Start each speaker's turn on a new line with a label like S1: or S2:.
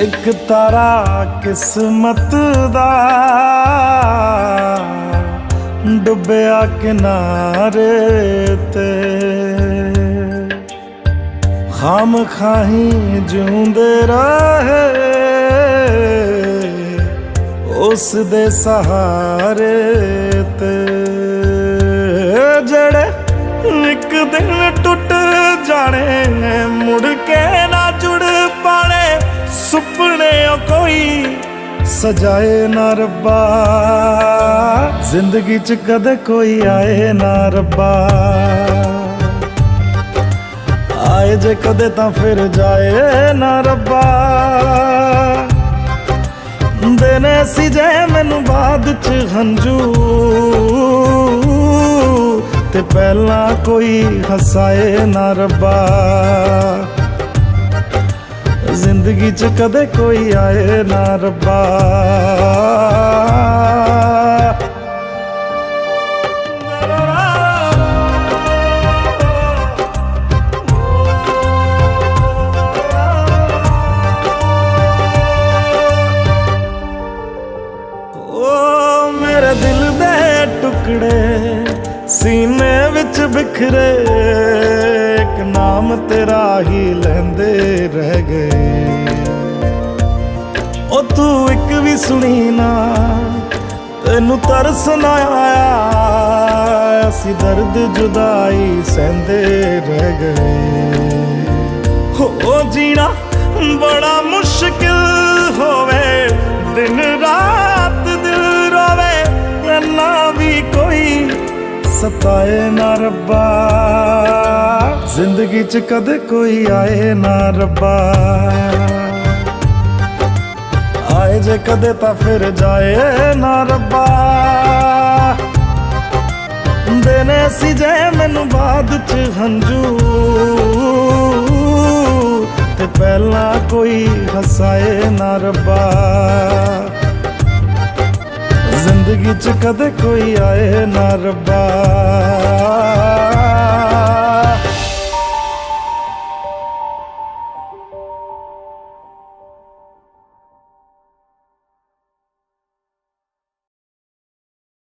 S1: एक तारा किस्मत दा डुबिया किनारे ते खाम खाही जिउंदे रहे उस दे सहारे ते जड़े एक दिन टुट जाने मुड़ के ना जुड़ पाने सुपने कोई सजाए ना रब्बा जिंदगी च कदे कोई आए ना रब्बा आए जे कदे तां फिर जाए ना रब्बा देने सी जे मैनू बाद च हंजू ते पहला कोई हसाए ना रब्बा जिंदगी च कदे कोई आए ना रब्बा मेरे दिल दे टुकड़े सीने विच बिखरे एक नाम तेरा ही लेंदे रह गए ओ तू एक भी सुनी ना तेनू तरस ना आया असी दर्द जुदाई सहंदे रह गए हो जीना बड़ा मुश्किल होवे दिन रात दिल रोवे ना भी कोई सताए ना रब्बा जिंदगी च कदे कोई आए ना रब्बा आए जे कदे ता फिर जाए ना रब्बा देने सी जे मैनू बाद च हंजू ते पहला कोई हसाए ना रब्बा जिंदगी च कदे कोई आए ना रब्बा।